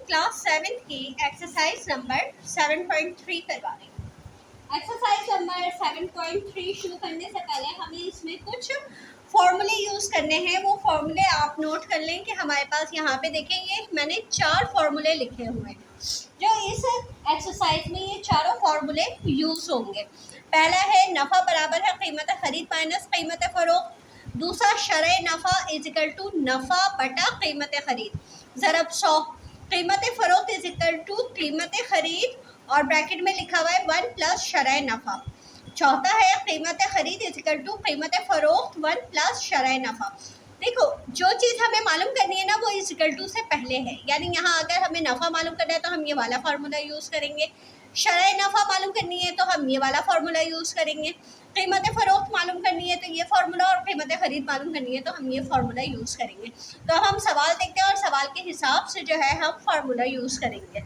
Class 7 की exercise number 7.3 करवा रही हूँ। एक्सरसाइज नंबर 7.3 शुरू करने से पहले हमें इसमें कुछ फॉर्मूले यूज़ करने हैं। वो फॉर्मूले आप नोट कर लें कि हमारे पास यहाँ पे देखेंगे मैंने 4 फॉर्मूले लिखे हुए हैं जो इस एक्सरसाइज में ये चारों फॉर्मूले यूज़ होंगे। पहला है नफ़ा बराबर है कीमत खरीद माइनस कीमत फ़रोख्त। दूसरा शरह नफ़ा इज इक्वल टू नफ़ा बटा कीमत खरीद ज़रब 100। कीमत फ़रोख्त इज इक्वल टू कीमत खरीद और ब्रैकेट में लिखा हुआ है 1 प्लस शरह नफ़ा। चौथा है कीमत खरीद इज इक्वल टू कीमत फ़रोख्त 1 प्लस शरह नफ़ा। देखो जो चीज़ हमें मालूम करनी है ना वो इज इक्वल टू से पहले है, यानी यहाँ अगर हमें नफ़ा मालूम करना है तो हम ये वाला फार्मूला यूज़ करेंगे। शरह नफ़ा मालूम करनी है तो हम ये वाला फार्मूला यूज़ करेंगे। कीमत फ़रोख्त मालूम करनी है तो ये फार्मूला, और कीमत खरीद मालूम करनी है तो हम ये फार्मूला यूज़ करेंगे। तो हम सवाल देखते हैं और सवाल के हिसाब से जो है हम फार्मूला यूज़ करेंगे।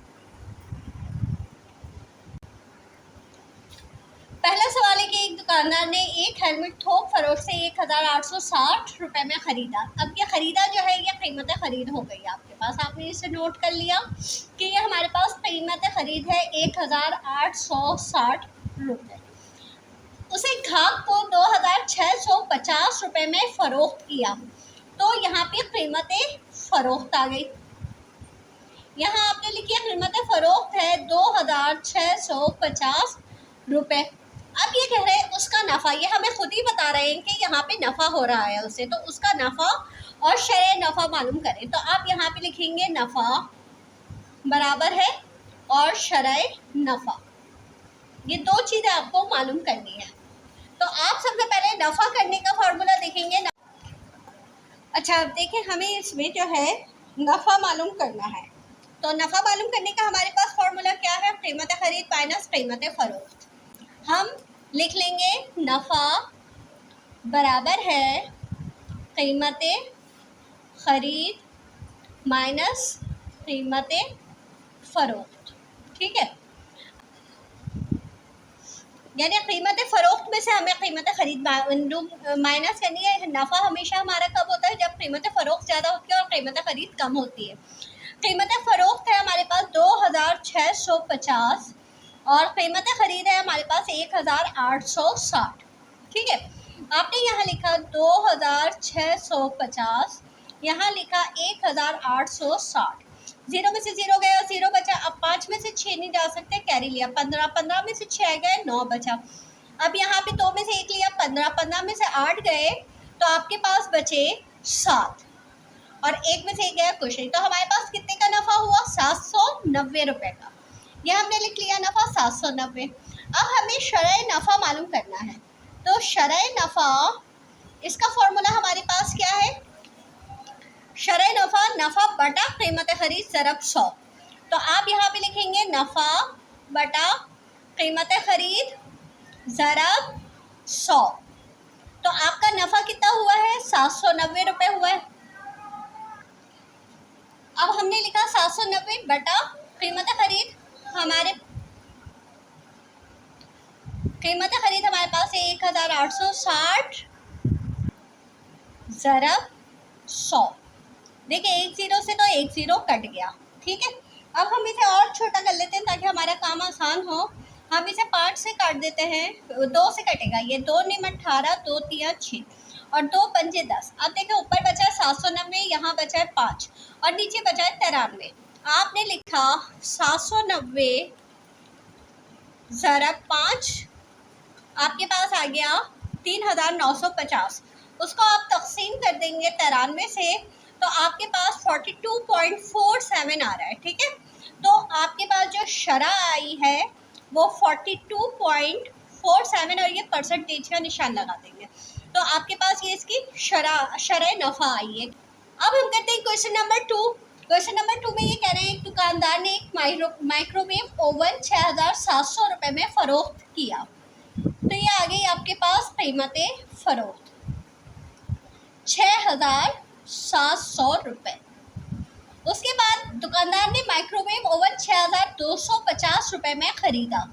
पहला सवाल है कि एक दुकानदार ने एक हेलमेट थोक फरोख्त से 1860 रुपये में ख़रीदा। अब ये ख़रीदा जो है ये कीमत ख़रीद हो गई आपके पास, आपने इसे नोट कर लिया कि ये हमारे पास कीमत ख़रीद है 1860 रुपये। उसे ग्राहक को 2650 रुपये में फ़रोख्त किया, तो यहाँ पे कीमत फ़रोख्त आ गई। यहाँ आपने लिखी है कीमत फ़रोख्त है 2650 रुपये। अब ये कह रहे हैं उसका नफ़ा, ये हमें खुद ही बता रहे हैं कि यहाँ पे नफ़ा हो रहा है उसे, तो उसका नफ़ा और शरह नफ़ा मालूम करें। तो आप यहाँ पे लिखेंगे नफ़ा बराबर है और शरह नफ़ा, ये दो चीज़ें आपको मालूम करनी है। तो आप सबसे पहले नफ़ा करने का फार्मूला देखेंगे। अच्छा अब देखें हमें इसमें जो है नफ़ा मालूम करना है, तो नफ़ा मालूम करने का हमारे पास फार्मूला क्या है, कीमत खरीद माइनस कीमत फ़रोख्त। हम लिख लेंगे नफ़ा बराबर है कीमत खरीद माइनस कीमत फ़रोख्त, ठीक है। यानी कीमत फ़रोख्त में से हमें कीमत खरीद माइनस करनी है। नफ़ा हमेशा हमारा कब होता है, जब कीमत फ़रोख्त ज़्यादा होती है और कीमत खरीद कम होती है। कीमत फ़रोख्त है हमारे पास 2650 और कीमत खरीद है हमारे पास 1860, ठीक है। आपने यहाँ लिखा 2650, यहाँ लिखा 1860, जीरो में से जीरो गया, जीरो बचा। अब 5 में से 6 नहीं जा सकते, कैरी लिया 15, 15 में से 6 गए, 9 बचा। अब यहाँ पे 2 में से 1 लिया 15, 15 में से 8 गए, तो आपके पास बचे 7 और 1 में से 1 गया कुछ नहीं। तो हमारे पास कितने का नफ़ा हुआ, 790 रुपये का। यह हमने लिख लिया नफ़ा 790। अब हमें शरह नफ़ा मालूम करना है, तो शरह नफ़ा इसका फॉर्मूला हमारे पास क्या है, शरह नफ़ा नफ़ा बटा कीमत खरीद ज़रब 100। तो आप यहाँ पे लिखेंगे नफ़ा बटा कीमत खरीद ज़रब 100। तो आपका नफ़ा कितना हुआ है, 790 रुपये हुआ है। अब हमने लिखा 790 बटा कीमत खरीद, हमारे कीमत खरीद हमारे पास है 1860 ज़रब 100। देखिए 1 ज़ीरो से तो 1 ज़ीरो कट गया, ठीक है। अब हम इसे और छोटा कर लेते हैं ताकि हमारा काम आसान हो। हम इसे 5 से काट देते हैं, 2 से कटेगा, ये 2 निम 18, 2 तिया 6 और 2 पंजे 10। अब देखिए ऊपर बचा है 790, यहाँ बचा है 5 और नीचे बचा है 93। आपने लिखा 790 ज़रब 5, आपके पास आ गया 3950। उसको आप तकसीम कर देंगे 93 से, तो आपके पास 42.47 आ रहा है, ठीक है। तो आपके पास जो शरह आई है वो 42.47 और ये परसेंटेज का निशान लगा देंगे, तो आपके पास ये इसकी शरह नफ़ा आई है। अब हम करते हैं क्वेश्चन नंबर 2। क्वेश्चन नंबर 2 में ये कह रहे हैं एक दुकानदार ने एक माइक्रोवेव ओवन 6700 रुपये में फ़रोख्त किया, तो ये आ गई आपके पास कीमत फ़रोख्त 6700 रुपये। उसके बाद दुकानदार ने माइक्रोवेव ओवन 6250 रुपये में ख़रीदा,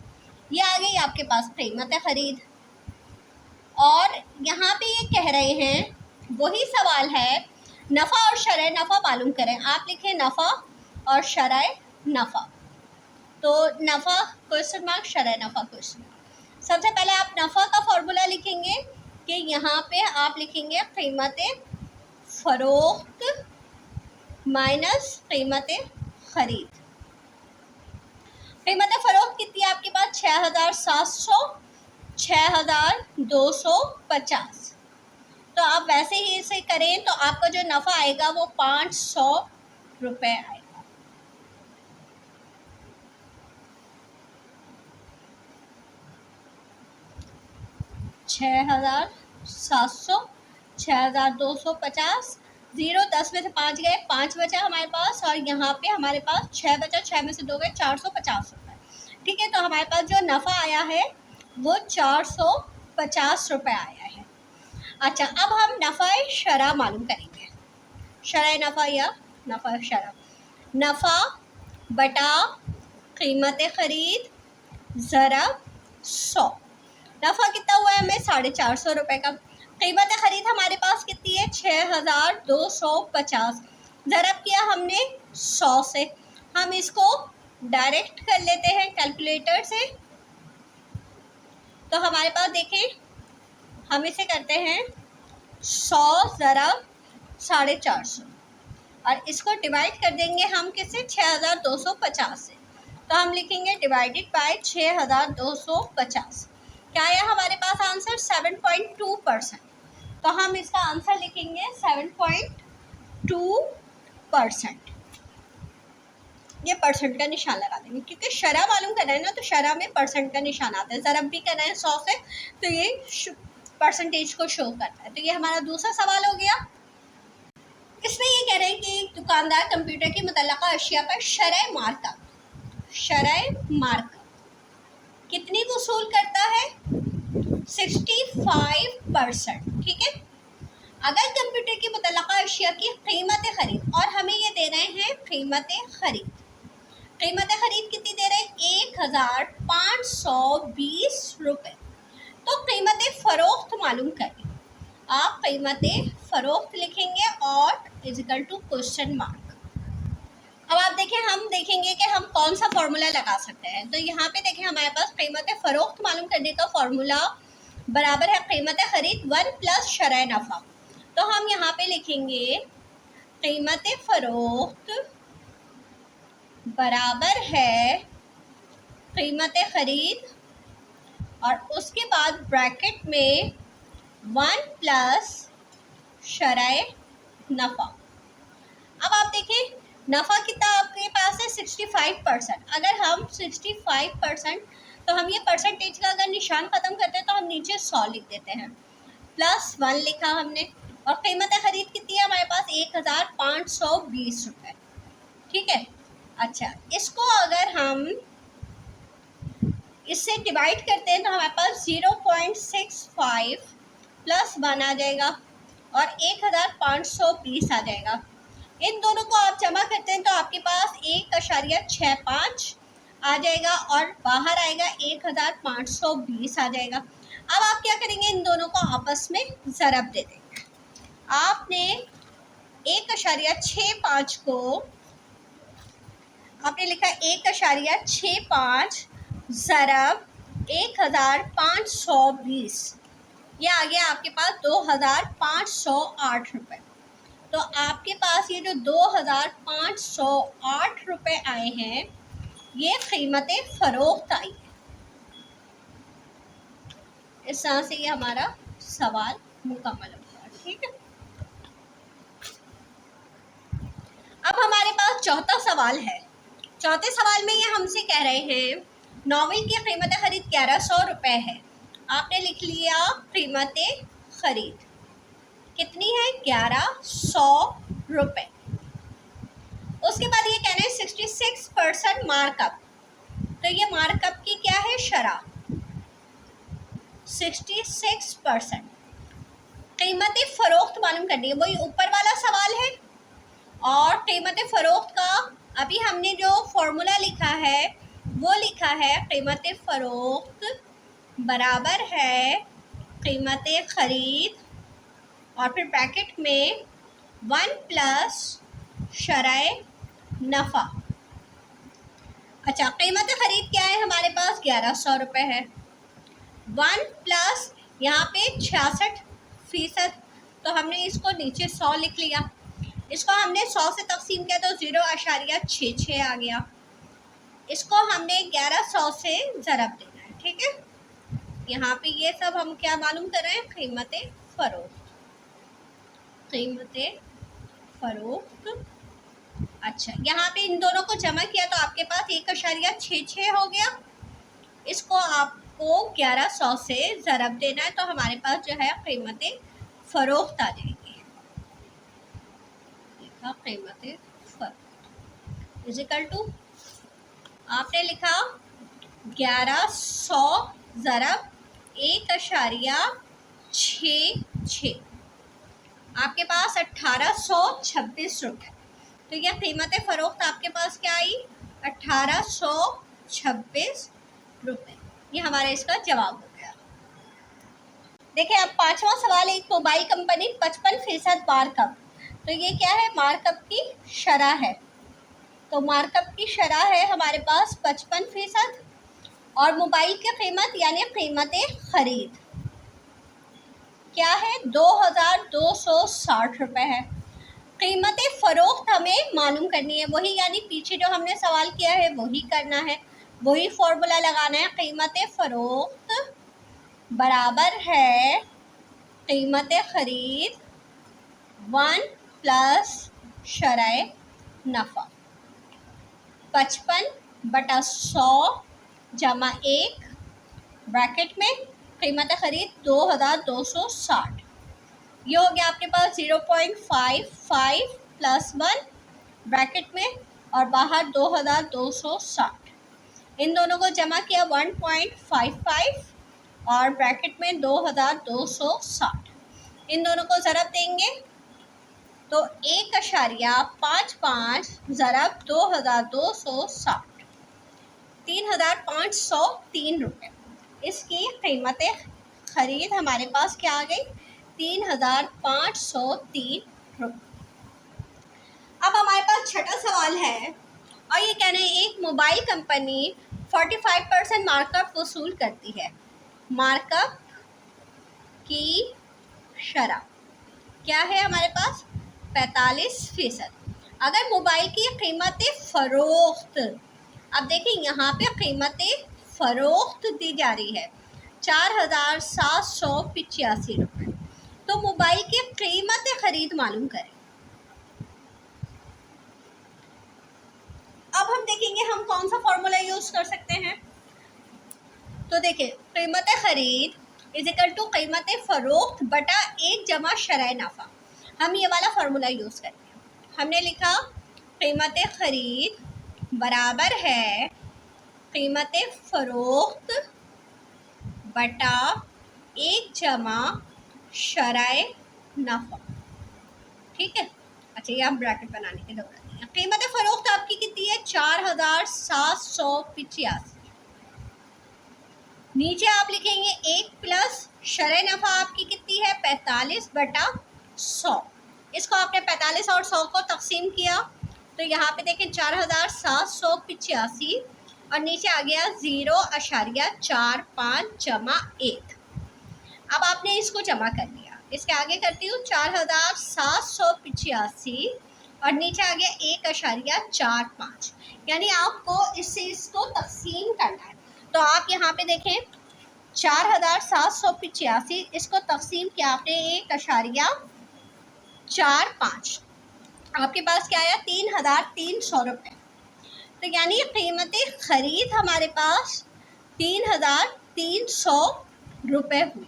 ये आ गई आपके पास कीमत ख़रीद। और यहाँ पे ये कह रहे हैं वही सवाल है, नफ़ा और शरह नफ़ा मालूम करें। आप लिखें नफ़ा और शरह नफ़ा। तो नफ़ा क्वेश्चन मार्क, शरह नफ़ा क्वेश्चन मार्क। सबसे पहले आप नफ़ा का फॉर्मूला लिखेंगे कि यहाँ पे आप लिखेंगे कीमत फ़रोख्त माइनस कीमत ख़रीद। कीमत फ़रोख्त कितनी है आपके पास? 6,700, 6,250। तो आप वैसे ही इसे करें तो आपका जो नफ़ा आएगा वो 500 रुपये आएगा। छः हज़ार 700, 6,250, 0 10 में से 5 गए, 5 बचा हमारे पास, और यहाँ पे हमारे पास 6 बचा, 6 में से 2 गए, 450 रुपये। ठीक है, तो हमारे पास जो नफ़ा आया है वो 450 रुपये आया है। अच्छा, अब हम नफ़ा शरह मालूम करेंगे। शरह नफ़ा या नफ़ा शरह, नफ़ा बटा कीमत ख़रीद ज़रब 100। नफ़ा कितना हुआ है हमें? 450 रुपये का। कीमत ख़रीद हमारे पास कितनी है? 6,250। ज़रब किया हमने 100 से। हम इसको डायरेक्ट कर लेते हैं कैलकुलेटर से। तो हमारे पास देखें, हम इसे करते हैं 100 ज़रब 450, और इसको डिवाइड कर देंगे हम किससे? 6,250 से। तो हम लिखेंगे डिवाइडेड बाय 6,250। क्या आया हमारे पास आंसर? 7.2%। तो हम इसका आंसर लिखेंगे 7.2%। ये परसेंट का निशान लगा देंगे, क्योंकि शरह मालूम करना है ना, तो शरह में परसेंट का निशान आता है। ज़रब भी करना है 100 से, तो ये परसेंटेज को शो करता है। तो ये हमारा दूसरा सवाल हो गया। इसमें ये कह रहे हैं कि दुकानदार कंप्यूटर की मुतल्लका अशिया पर शरह मार्कअप कितनी वसूल करता है? 65%। ठीक है, अगर कंप्यूटर की मुतल्लका अशिया की कीमत खरीद, और हमें ये दे रहे हैं कीमत खरीद कितनी दे रहे हैं? 1,520 रुपये। तो कीमत फ़रोख्त मालूम करें। आप कीमत फ़रोख्त लिखेंगे और इक्वल टू क्वेश्चन मार्क। अब आप देखें, हम देखेंगे कि हम कौन सा फार्मूला लगा सकते हैं। तो यहाँ पे देखें, हमारे पास कीमत फ़रोख्त मालूम करने का फार्मूला बराबर है कीमत खरीद 1 प्लस शरह नफ़ा। तो हम यहाँ पे लिखेंगे कीमत फ़रोख्त बराबर है कीमत खरीद, और उसके बाद ब्रैकेट में 1 प्लस शरह नफ़ा। अब आप देखें, नफ़ा कितना आपके पास है? 65%। अगर हम 65%, तो हम ये परसेंटेज का अगर निशान ख़त्म करते हैं तो हम नीचे 100 लिख देते हैं, प्लस 1 लिखा हमने, और कीमत खरीद कितनी है हमारे पास? 1,520 रुपये। ठीक है, अच्छा, इसको अगर हम इससे डिवाइड करते हैं तो हमारे पास 0.65 प्लस 1 आ जाएगा, और 1,520 आ जाएगा। इन दोनों को आप जमा करते हैं तो आपके पास 1.65 आ जाएगा, और बाहर आएगा 1,520 आ जाएगा। अब आप क्या करेंगे? इन दोनों को आपस में ज़रब दे देंगे। आपने 1.65 को आपने लिखा 1.65 ज़रब 1,520, ये आ गया आपके पास 2,508 रुपये। तो आपके पास ये जो 2,508 रुपये आए हैं, ये कीमत फ़रोख्त आई है। इस तरह से ये हमारा सवाल मुकम्मल होगा। ठीक है, अब हमारे पास चौथा सवाल है। चौथे सवाल में ये हमसे कह रहे हैं नॉवेल की कीमत खरीद 1,100 रुपये है। आपने लिख लिया कीमत खरीद कितनी है? 1,100 रुपये। उसके बाद ये कह रहे हैं 66% मार्कअप। तो ये मार्कअप की क्या है? शरह 66%। कीमत फ़रोख्त मालूम करनी है, वही ऊपर वाला सवाल है। और कीमत फ़रोख्त का अभी हमने जो फॉर्मूला लिखा है वो लिखा है कीमत फ़रोख्त बराबर है कीमत खरीद, और फिर ब्रैकेट में 1 प्लस शरह नफ़ा। अच्छा, कीमत खरीद क्या है हमारे पास? 1100 रुपये है। 1 प्लस यहाँ पे 66%, तो हमने इसको नीचे 100 लिख लिया। इसको हमने 100 से तकसीम किया तो 0.66 आ गया। इसको हमने 1100 से ज़रब देना है, ठीक है। यहाँ पे ये सब हम क्या मालूम कर रहे हैं? कीमत फ़रोख्त, कीमत फ़रोख्त। अच्छा, यहाँ पे इन दोनों को जमा किया तो आपके पास 1.66 हो गया। इसको आपको 1100 से ज़रब देना है तो हमारे पास जो है कीमत फ़रोख्त आ जाएगी। देखा, कीमत फ़रोख्त इज़िकल टू, आपने लिखा 1100 ज़रब 1.66, आपके पास 1826 रुपये। तो यह कीमत फ़रोख्त आपके पास क्या आई? 1826 रुपये। ये हमारा इसका जवाब हो गया। देखिए अब पांचवा सवाल, एक मोबाइल कंपनी 55% मार्कअप। तो ये क्या है? मार्कअप की शरह है। तो मार्कअप की शरह है हमारे पास 55%, और मोबाइल की कीमत यानी कीमत खरीद क्या है? 2260 रुपये है। कीमत फ़रोख्त हमें मालूम करनी है, वही यानी पीछे जो हमने सवाल किया है वही करना है, वही फॉर्मूला लगाना है। कीमत फ़रोख्त बराबर है कीमत खरीद 1 प्लस शरह नफ़ा, 55/100 जमा 1 ब्रैकेट में कीमत खरीद 2260। ये हो गया आपके पास 0.55 प्लस 1 ब्रैकेट में और बाहर 2260। इन दोनों को जमा किया 1.55 और ब्रैकेट में 2260। इन दोनों को ज़रब देंगे तो 1.55 ज़रब 2260, 3503 रुपये। इसकी कीमत खरीद हमारे पास क्या आ गई? 3503 रुपये। अब हमारे पास छठा सवाल है और ये कह रहे हैं एक मोबाइल कंपनी 45% मार्कअप वसूल करती है। मार्कअप की शरह क्या है हमारे पास? 45%। अगर मोबाइल की कीमत फ़रोख्त, अब देखिए यहाँ पे कीमत फ़रोख्त दी जा रही है 4785 रुपये। तो मोबाइल की कीमत खरीद मालूम करें। अब हम देखेंगे हम कौन सा फॉर्मूला यूज़ कर सकते हैं। तो देखिए, कीमत खरीद इज़िकल टू कीमत फ़रोख्त बटा 1 जमा शरह नफ़ा। हम ये वाला फार्मूला यूज़ करते हैं। हमने लिखा कीमत खरीद बराबर है कीमत फ़रोख्त बटा 1 जमा शरह नफ़ा, ठीक है। अच्छा, ये आप ब्रैकेट बनाने की ज़रूरत नहीं है। कीमत फ़रोख्त आपकी कितनी है? 4785। नीचे आप लिखेंगे 1 प्लस शरह नफ़ा आपकी कितनी है? 45/100। इसको आपने 45 और 100 को तकसीम किया तो यहाँ पे देखें 4785 और नीचे आ गया 0.45 जमा 1। अब आपने इसको जमा कर लिया, इसके आगे करती हूँ 4785 और नीचे आ गया 1.45, यानी आपको इससे इसको तकसीम करना है। तो आप यहाँ पे देखें 4785 इसको तकसीम किया आपने 1.45, आपके पास क्या आया? 3300 रुपये। तो यानी कीमत खरीद हमारे पास 3300 रुपये हुई।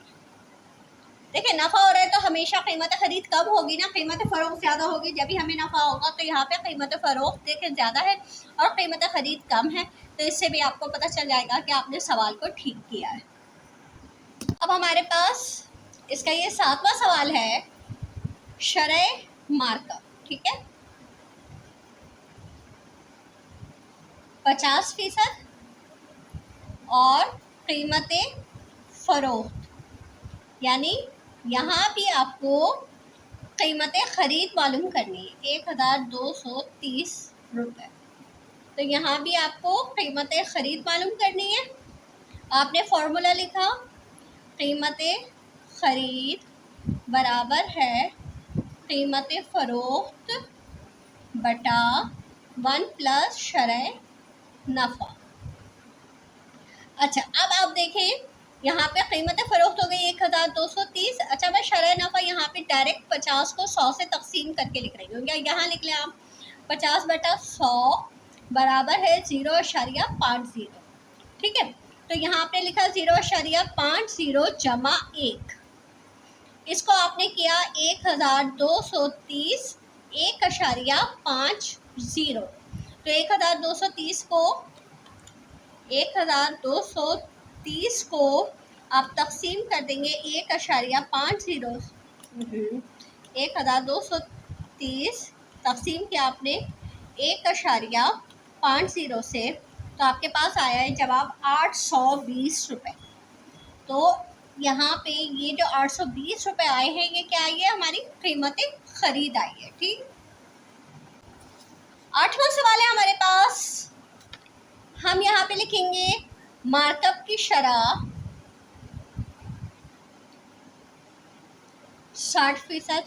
देखिए नफ़ा हो रहा है तो हमेशा कीमत खरीद कम होगी ना, कीमत फ़रोख्त ज़्यादा होगी जब भी हमें नफ़ा होगा। तो यहाँ पे कीमत फ़रोख्त देखिए ज़्यादा है और कीमत खरीद कम है, तो इससे भी आपको पता चल जाएगा कि आपने सवाल को ठीक किया है। अब हमारे पास इसका ये 7वां सवाल है, शरह मार्कअप, ठीक है। 50% और कीमत फ़रोख्त, यानी यहाँ भी आपको कीमत खरीद मालूम करनी है 1230 रुपये। तो यहाँ भी आपको कीमत ख़रीद मालूम करनी है। आपने फार्मूला लिखा, कीमत ख़रीद बराबर है कीमत फ़रोख्त बटा 1 प्लस शरह नफ़ा। अच्छा, अब आप देखें यहाँ पे कीमत फ़रोख्त हो गई 1230। अच्छा, मैं शरह नफ़ा यहाँ पे डायरेक्ट 50 को 100 से तकसीम करके लिख रही हूँ। या यहाँ लिख लें आप 50/100 बराबर है 0.50। ठीक है, तो यहाँ आपने लिखा 0.50 जमा 1। इसको आपने किया 1230 1.50। तो 1230 को 1230 को आप तकसीम कर देंगे 1.50। 1230 तकसीम किया आपने 1.50 से, तो आपके पास आया है जवाब 820 रुपये। तो यहाँ पे ये जो 820 रुपये आए हैं, ये क्या आई है, हमारी कीमत ख़रीद आई है। ठीक, 8वां सवाल है हमारे पास। हम यहाँ पे लिखेंगे मार्कअप की शरह 60%,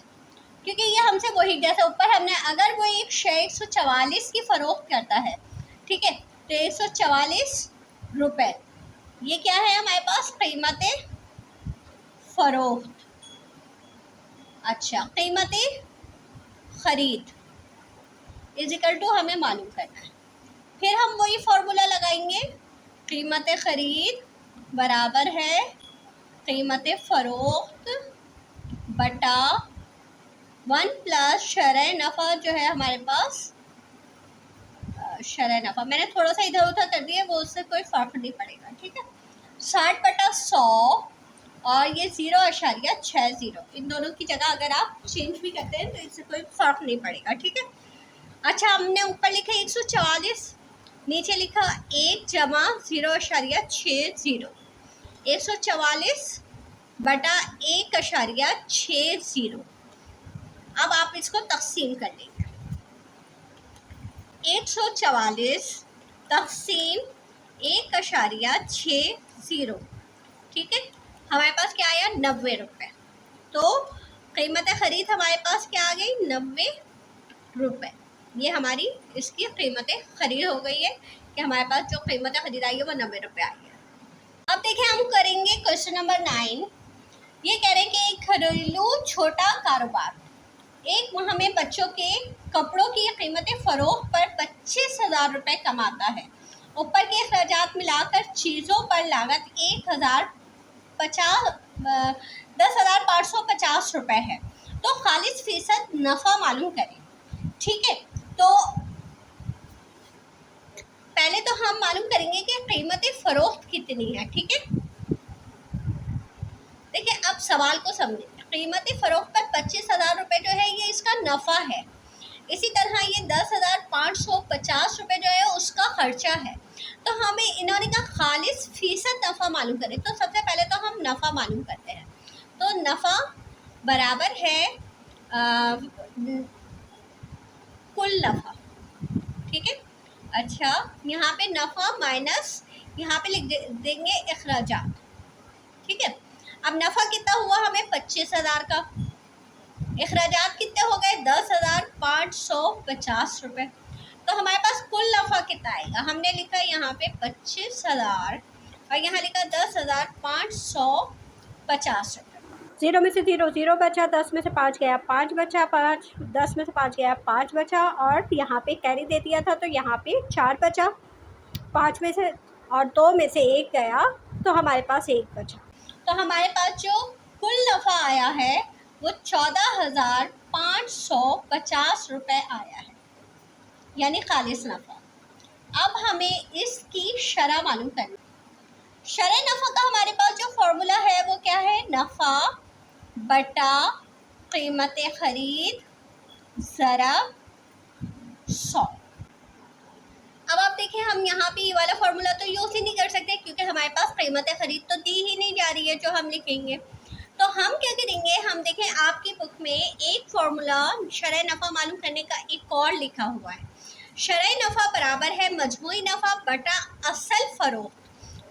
क्योंकि ये हमसे वही, जैसे ऊपर हमने, अगर वो एक शेयर 144 की फ़रोख्त करता है, ठीक है, तो 144 रुपये, ये क्या है हमारे पास, कीमत फ़रोख्त। अच्छा, कीमत ख़रीद इज़िकल टू हमें मालूम करना है। फिर हम वही फार्मूला लगाएंगे, कीमत ख़रीद बराबर है कीमत फ़रोख्त बटा 1 प्लस शरह नफ़ा, जो है हमारे पास शरह नफ़ा मैंने थोड़ा सा इधर उधर कर दिया, वो उससे कोई फ़र्क नहीं पड़ेगा। ठीक है, 60/100 और ये 0.60, इन दोनों की जगह अगर आप चेंज भी करते हैं तो इससे कोई फ़र्क नहीं पड़ेगा। ठीक है, अच्छा, हमने ऊपर लिखा 144, नीचे लिखा 1 जमा 0.60, 144 बटा 1.60। अब आप इसको तकसीम कर लेंगे, 144 तकसीम 1.60। ठीक है, हमारे पास क्या आया, 90 रुपये। तो कीमत ख़रीद हमारे पास क्या आ गई, 90 रुपये। ये हमारी इसकी कीमत ख़रीद हो गई है कि हमारे पास जो कीमत ख़रीद आई है वो 90 रुपये आई है। अब देखें, हम करेंगे क्वेश्चन नंबर 9। ये कह रहे हैं कि एक घरेलू छोटा कारोबार एक माह में बच्चों के कपड़ों की कीमत फ़रोख्त पर 25,000 रुपये कमाता है। ऊपर के अखराजात मिलाकर चीज़ों पर लागत 10,550 रुपये है, तो खालिस फ़ीसद नफ़ा मालूम करें। ठीक है, तो पहले तो हम मालूम करेंगे कि कीमत फ़रोख्त कितनी है। ठीक है, देखिए अब सवाल को समझें। कीमत फ़रोख्त पर 25,000 रुपये जो है ये इसका नफ़ा है। इसी तरह ये 10,550 रुपये जो है उसका खर्चा है। तो हमें इन्होंने कहा खालिस फ़ीसद नफ़ा मालूम करें, तो सबसे पहले तो हम नफ़ा मालूम करते हैं। तो नफ़ा बराबर है कुल नफ़ा। ठीक है, अच्छा, यहाँ पे नफ़ा माइनस, यहाँ पे लिख देंगे अखराजात। ठीक है, अब नफ़ा कितना हुआ हमें 25,000 का, अखराजात कितने हो गए 10,550 रुपये। तो हमारे पास कुल नफ़ा कितना आएगा, हमने लिखा यहाँ पे 25,000 और यहाँ लिखा 10,550 रुपये। 0 में से 0 0 बचा, 10 में से 5 गया 5 बचा, 5 10 में से 5 गया 5 बचा, और यहाँ पे कैरी दे दिया था तो यहाँ पे 4 बचा, 5 में से और 2 में से 1 गया तो हमारे पास 1 बचा। तो हमारे पास जो कुल नफ़ा आया है वो 14,550 रुपये आया है, यानी खालिस नफ़ा। अब हमें इसकी शरह मालूम करनी। शरह नफ़ा का हमारे पास जो फार्मूला है वो क्या है, नफ़ा बटा कीमत ख़रीद ज़रब 100। अब आप देखें, हम यहाँ पे ये वाला फार्मूला तो यूज़ ही नहीं कर सकते क्योंकि हमारे पास कीमत ख़रीद तो दी ही नहीं जा रही है जो हम लिखेंगे। तो हम क्या करेंगे, हम देखें आपकी बुक में एक फार्मूला शरह नफ़ा मालूम करने का एक और लिखा हुआ है। शरई नफ़ा बराबर है मजमूई नफ़ा बटा असल फ़रोख्त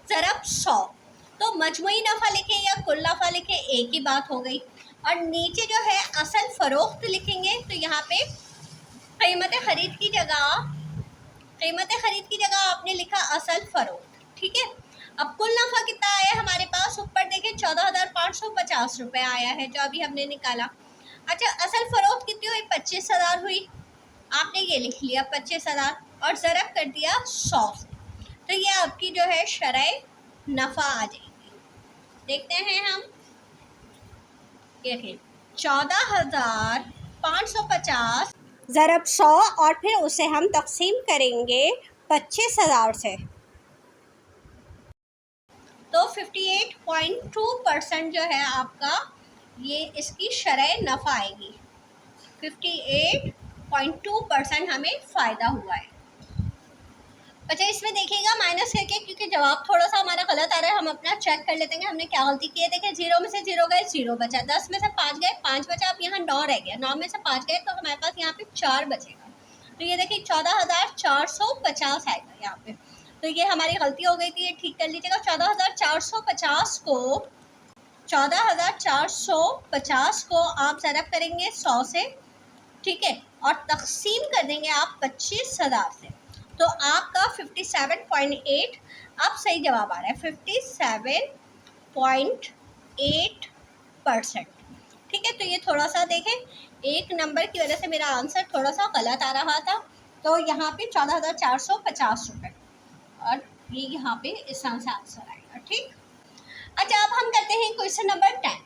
ज़रब 100। तो मजमूई नफ़ा लिखें या कुल नफ़ा लिखें, एक ही बात हो गई। और नीचे जो है असल फ़रोख्त लिखेंगे, तो यहाँ पे कीमत खरीद की जगह आपने लिखा असल फ़रोख्त, ठीक है। अब कुल नफ़ा कितना आया हमारे पास, ऊपर देखें 14,550 रुपये आया है जो अभी हमने निकाला। अच्छा, असल फ़रोख्त कितनी हुई, 25,000 हुई। आपने ये लिख लिया 25,000 और ज़रब कर दिया 100 से, तो ये आपकी जो है शरई नफ़ा आ जाएगी। देखते हैं हम, देखिए 14,550 ज़रब 100 और फिर उसे हम तकसीम करेंगे 25,000 से, तो 58.2% जो है आपका ये इसकी शरई नफ़ा आएगी। 58.2% हमें फ़ायदा हुआ है। अच्छा, इसमें देखिएगा माइनस करके, क्योंकि जवाब थोड़ा सा हमारा गलत आ रहा है, हम अपना चेक कर लेते हैं हमने क्या गलती की है। देखिए 0 में से 0 गए, 0 बचा, 10 में से 5 गए, 5 बचा, अब यहाँ 9 रह गया, 9 में से 5 गए तो हमारे पास यहाँ पे 4 बचेगा। तो ये देखिए 14,450 आएगा यहाँ पे। तो ये हमारी गलती हो गई थी, ये ठीक कर लीजिएगा। 14,450 को आप ज़रब करेंगे 100 से, ठीक है, और तकसीम कर देंगे आप 25,000 से, तो आपका 57.8 अब सही जवाब आ रहा है, 57.8%। ठीक है, तो ये थोड़ा सा देखें, एक नंबर की वजह से मेरा आंसर थोड़ा सा गलत आ रहा था, तो यहाँ पे 14,450 रुपये, और ये यहाँ पे इस तरह से आंसर आएगा। ठीक, अच्छा अब हम करते हैं क्वेश्चन नंबर 10।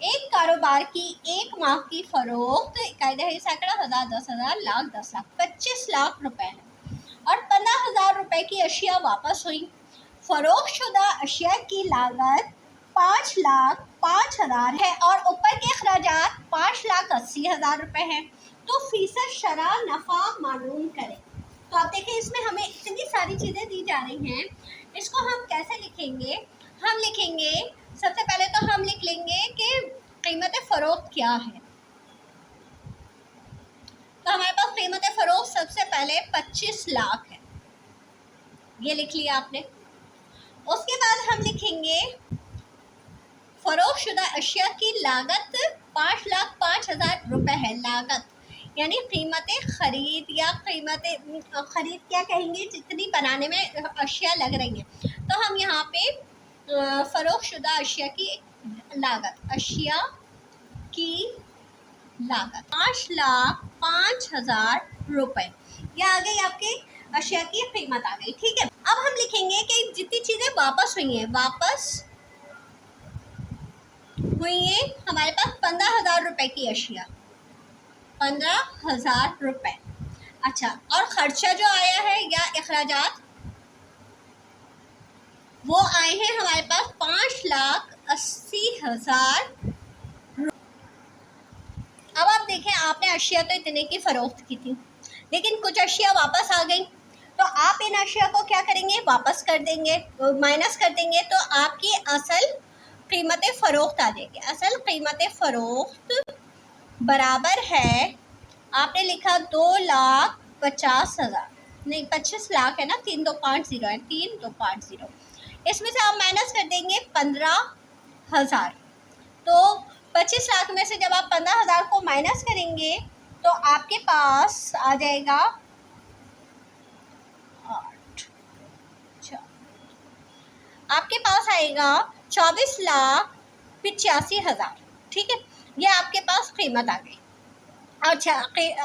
एक कारोबार की एक माह की फरोख्त कायदे है सैकड़ा, 1000, 10,000, लाख, 10 लाख, 25 लाख रुपए है और 15,000 रुपए की अशिया वापस हुई। फरोख्त शुदा अशिया की लागत 5,05,000 है और ऊपर के अखराजात 5,80,000 रुपए हैं, तो फीसद शरह नफ़ा मालूम करें। तो आप देखिए इसमें हमें इतनी सारी चीज़ें दी जा रही हैं, इसको हम कैसे लिखेंगे। हम लिखेंगे, सबसे पहले तो हम लिख लेंगे कि कीमत फ़रोख्त क्या है। तो हमारे पास कीमत फ़रोख्त सबसे पहले 25 लाख है, ये लिख लिया आपने। उसके बाद हम लिखेंगे फ़रोख्त शुदा अशिया की लागत 5,05,000 रुपये है। लागत यानी कीमत ख़रीद या कीमत ख़रीद क्या कहेंगे, जितनी बनाने में अशिया लग रही हैं। तो हम यहाँ पे फ़रोख्त शुदा अशिया की लागत, अशिया की लागत 5,05,000 रुपये, यह आ गई आपकी अशिया की कीमत आ गई। ठीक है, अब हम लिखेंगे कि जितनी चीज़ें वापस हुई हैं, हमारे पास 15,000 रुपये की अशिया, 15,000 रुपये। अच्छा, और ख़र्चा जो आया है या अखराजात, वो आए हैं हमारे पास 5,80,000। अब आप देखें, आपने अशिया तो इतने की फ़रोख्त की थी, लेकिन कुछ अशिया वापस आ गई, तो आप इन अशिया को क्या करेंगे, वापस कर देंगे, माइनस कर देंगे, तो आपकी असल कीमत फ़रोख्त आ जाएगी। असल कीमत फ़रोख्त बराबर है, आपने लिखा 2,50,000, नहीं 25 लाख है ना, 3250 है, 3250, इसमें से आप माइनस कर देंगे 15,000। तो 25 लाख में से जब आप 15,000 को माइनस करेंगे तो आपके पास आ जाएगा 8, आपके पास आएगा 24,85,000। ठीक है, ये आपके पास कीमत आ गई। अच्छा,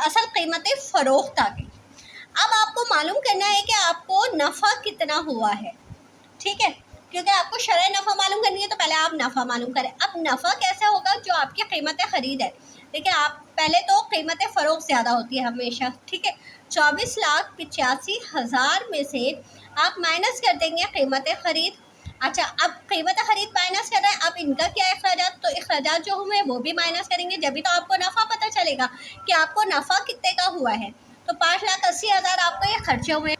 असल कीमत फ़रोख्त आ गई। अब आपको मालूम करना है कि आपको नफ़ा कितना हुआ है। ठीक है, क्योंकि आपको शरह नफ़ा मालूम करनी है, तो पहले आप नफ़ा मालूम करें। अब नफ़ा कैसे होगा, जो आपकी कीमत ख़रीद है, देखिए आप पहले तो कीमत फ़रोख्त ज़्यादा होती है हमेशा। ठीक है, 24,85,000 में से आप माइनस कर देंगे कीमत ख़रीद। अच्छा, अब कीमत ख़रीद माइनस कर रहे हैं, अब इनका क्या अखराजात, तो अखराजात जो हुए वो भी माइनस करेंगे, जब भी तो आपको नफ़ा पता चलेगा कि आपको नफ़ा कितने का हुआ है। तो 5,80,000 आपको ये खर्चे हुए।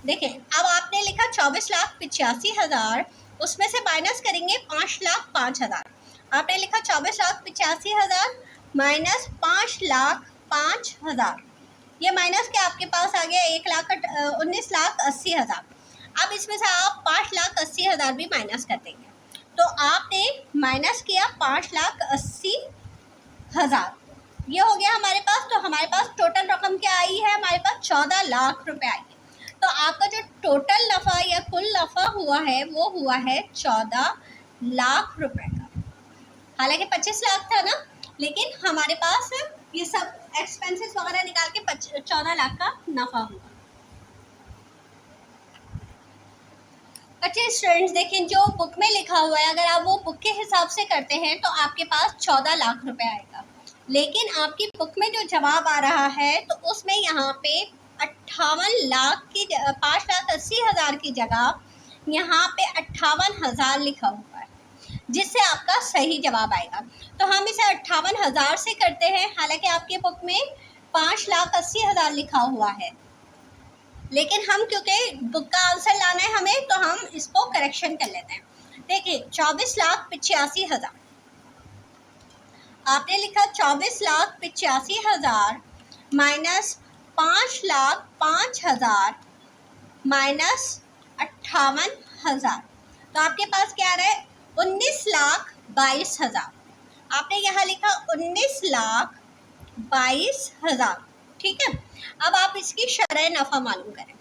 देखें, अब आपने लिखा 24,85,000, उसमें से माइनस करेंगे 5,05,000। आपने लिखा 24,85,000 माइनस 5,05,000, ये माइनस के आपके पास आ गया 19,80,000। अब इसमें से आप 5,80,000 भी माइनस कर देंगे, तो आपने माइनस किया 5,80,000, ये हो गया हमारे पास। तो हमारे पास टोटल रकम क्या आई है, हमारे पास 14 लाख रुपए आई है। तो आपका जो टोटल नफ़ा या कुल नफ़ा हुआ है वो हुआ है 14 लाख रुपए का। हालांकि 25 लाख था ना, लेकिन हमारे पास ये सब एक्सपेंसेस वगैरह निकाल के 14 लाख का नफ़ा हुआ। अच्छा स्टूडेंट्स देखें, जो बुक में लिखा हुआ है, अगर आप वो बुक के हिसाब से करते हैं तो आपके पास 14 लाख रुपए आएगा, लेकिन आपकी बुक में जो जवाब आ रहा है तो उसमें यहाँ पे 58 लाख की 5,80,000 की जगह यहाँ पे 58,000 लिखा हुआ है, जिससे आपका सही जवाब आएगा। तो हम इसे 58,000 से करते हैं। हालांकि आपकी बुक में 5,80,000 लिखा हुआ है, लेकिन हम क्योंकि बुक का आंसर लाना है हमें, तो हम इसको करेक्शन कर लेते हैं। देखिए 24,85,000 आपने लिखा, 24,85,000 माइनस 5,05,000 माइनस 58,000, तो आपके पास क्या आ रहा है 19,22,000। आपने यहाँ लिखा 19,22,000, ठीक है। अब आप इसकी शरह नफ़ा मालूम करें।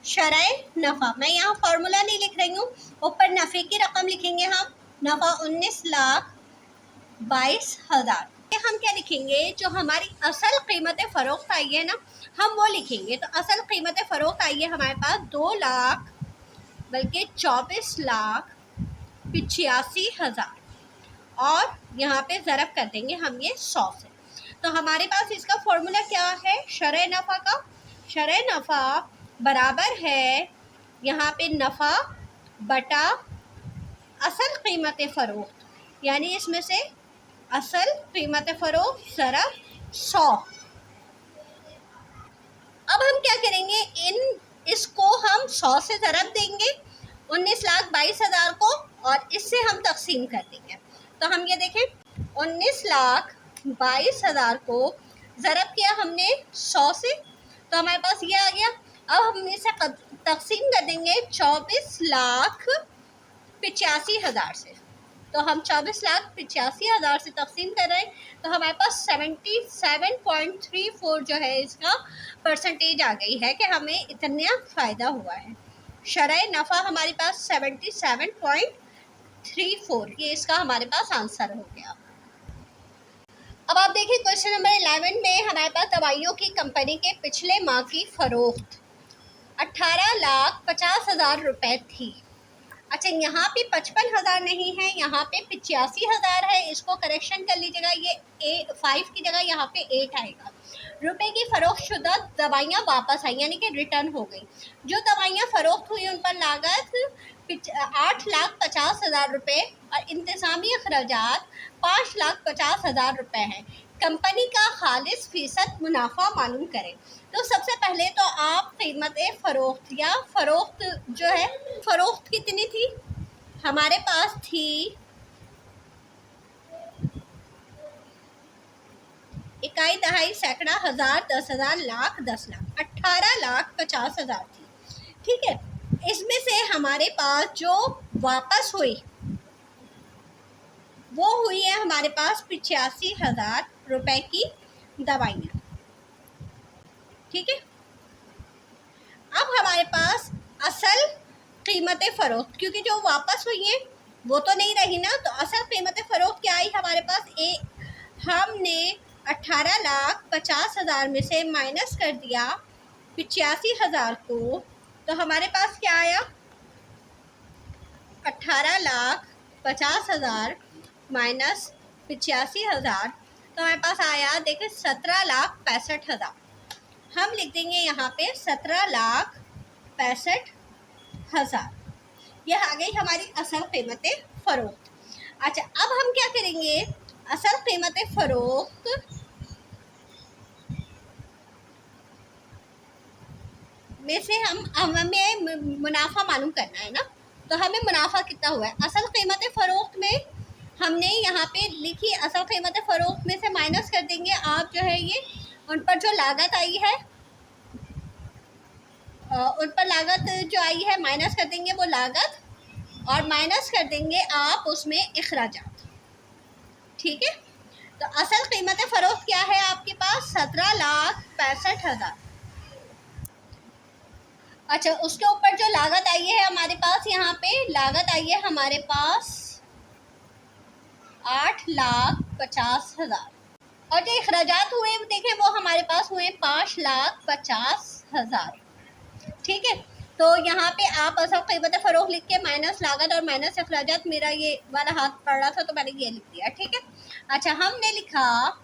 शरह नफ़ा, मैं यहाँ फार्मूला नहीं लिख रही हूँ, ऊपर नफ़े की रकम लिखेंगे हम, नफ़ा 19,22,000। हम क्या लिखेंगे, जो हमारी असल कीमत फ़रोख्त आई है ना, हम वो लिखेंगे। तो असल कीमत फ़रोख्त आई है हमारे पास 24,85,000 और यहाँ पे ज़रब कर देंगे हम ये 100 से। तो हमारे पास इसका फॉर्मूला क्या है शरह नफ़ा का, शरह नफ़ा बराबर है यहाँ पे नफ़ा बटा असल कीमत फ़रोख्त, यानी इसमें से असल कीमत फ़रोख्त ज़रब 100। अब हम क्या करेंगे, इसको हम 100 से ज़रब देंगे 19,22,000 को, और इससे हम तकसीम कर देंगे। तो हम ये देखें 19,22,000 को ज़रब किया हमने 100 से, तो हमारे पास ये आ गया। अब हम इसे तकसीम कर देंगे 24,85,000 से। तो हम 24,85,000 से तकसीम कर रहे हैं, तो हमारे पास 77.34 जो है इसका परसेंटेज आ गई है कि हमें इतना फ़ायदा हुआ है। शरह नफ़ा हमारे पास 77.34, ये इसका हमारे पास आंसर हो गया। अब आप देखिए क्वेश्चन नंबर 11 में हमारे पास दवाइयों की कंपनी के पिछले माह की फ़रोख्त 18,50,000 रुपये थी। अच्छा यहाँ पे 55,000 नहीं है, यहाँ पे 85,000 है, इसको करेक्शन कर लीजिएगा, ये 5 की जगह यहाँ पे 8 आएगा। रुपए की फ़रोख्त शुदा दवाइयाँ वापस आई, यानी कि रिटर्न हो गई। जो दवाइयाँ फ़रोख्त हुई उन पर लागत 8,50,000 रुपये और इंतज़ामी अखराजात 5,50,000 रुपये हैं। कंपनी का खालिस फ़ीसद मुनाफा मालूम करें। तो सबसे पहले तो आप कीमत फ़रोख्त या फ़रोख्त जो है, फ़रोख्त कितनी थी हमारे पास थी, इकाई दहाई सैकड़ा हज़ार 10,000 लाख 10 लाख 18,50,000 थी, ठीक है। इसमें से हमारे पास जो वापस हुई वो हुई है हमारे पास 85,000 रुपये की दवाइयाँ, ठीक है। अब हमारे पास असल कीमत फ़रोख्त, क्योंकि जो वापस हुई है वो तो नहीं रही ना, तो असल कीमत फ़रोख्त क्या आई हमारे पास, हमने 18,50,000 में से माइनस कर दिया 85,000 को, तो हमारे पास क्या आया 18,50,000 माइनस 85,000, तो हमारे पास आया देखिए 17,65,000। हम लिख देंगे यहाँ पे 17,65,000, यह आ गई हमारी असल कीमत फ़रोख्त। अच्छा अब हम क्या करेंगे, असल कीमत फ़रोख्त में से हमें मुनाफा मालूम करना है ना, तो हमें मुनाफा कितना हुआ है। असल कीमत फ़रोख्त में हमने यहाँ पे लिखी, असल कीमत फ़रोख्त में से माइनस कर देंगे आप जो है ये उन पर जो लागत आई है उन पर लागत जो आई है माइनस कर देंगे वो लागत, और माइनस कर देंगे आप उसमें अखराजात। ठीक है, तो असल कीमत फ़रोख्त क्या है आपके पास? 17,65,000। अच्छा, उसके ऊपर जो लागत आई है हमारे पास, यहाँ पे लागत आई है हमारे पास 8,50,000, और जो अखराजात हुए देखें वो हमारे पास हुए 5,50,000। ठीक है, तो यहाँ पे आप असल कीमत फ़रोख्त लिख के माइनस लागत और माइनस अखराजात, मेरा ये वाला हाथ पड़ रहा था तो मैंने ये लिख दिया। ठीक है, अच्छा हमने लिखा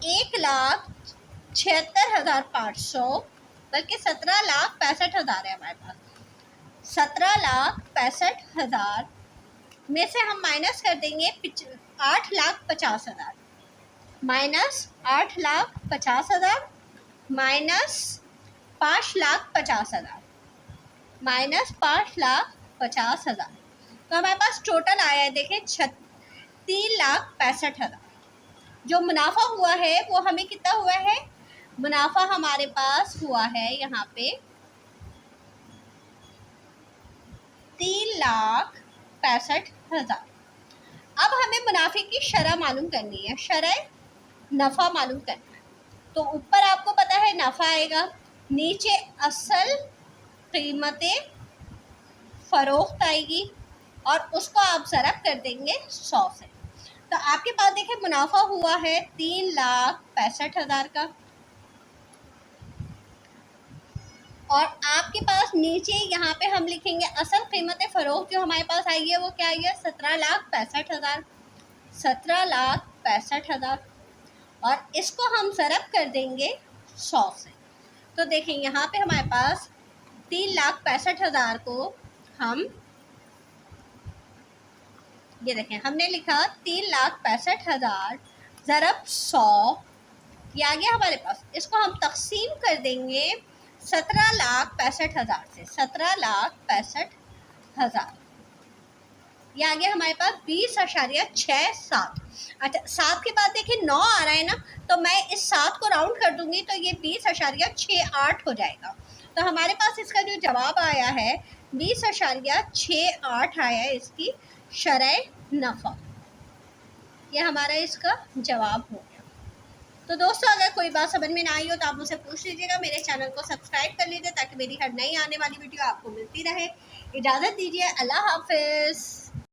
1,76,500, बल्कि 17,65,000 है हमारे पास। 17,65,000 में से हम माइनस कर देंगे 8,50,000, माइनस 8,50,000 माइनस 5,50,000 माइनस 5,50,000, तो हमारे पास टोटल आया है देखें 3,65,000। जो मुनाफा हुआ है वो हमें कितना हुआ है? मुनाफा हमारे पास हुआ है यहाँ पे 3,65,000। अब हमें मुनाफे की शरह मालूम करनी है, शरह नफ़ा मालूम करना है। तो ऊपर आपको पता है नफ़ा आएगा, नीचे असल कीमतें फ़रोख्त आएगी, और उसको आप ज़रब कर देंगे 100 से। तो आपके पास देखिए मुनाफा हुआ है 3,65,000 का, और आपके पास नीचे यहाँ पे हम लिखेंगे असल कीमत फ़रोख्त जो हमारे पास आई है वो क्या आई है? 17,65,000, 17,65,000, और इसको हम ज़रब कर देंगे 100 से। तो देखें यहाँ पे हमारे पास 3,65,000 को हम, ये देखें हमने लिखा 3,65,000 ज़रब 100, ये आ गया हमारे पास। इसको हम तकसीम कर देंगे 17,65,000 से, 17,65,000, ये आ गया हमारे पास 20.67। अच्छा, 7 के बाद देखिए 9 आ रहा है ना, तो मैं इस 7 को राउंड कर दूंगी तो ये 20.68 हो जाएगा। तो हमारे पास इसका जो जवाब आया है 20.68 आया है इसकी शरह नफ़ा। ये हमारा इसका जवाब हो गया। तो दोस्तों, अगर कोई बात समझ में ना आई हो तो आप मुझसे पूछ लीजिएगा। मेरे चैनल को सब्सक्राइब कर लीजिए ताकि मेरी हर नई आने वाली वीडियो आपको मिलती रहे। इजाज़त दीजिए, अल्लाह हाफ़िज़।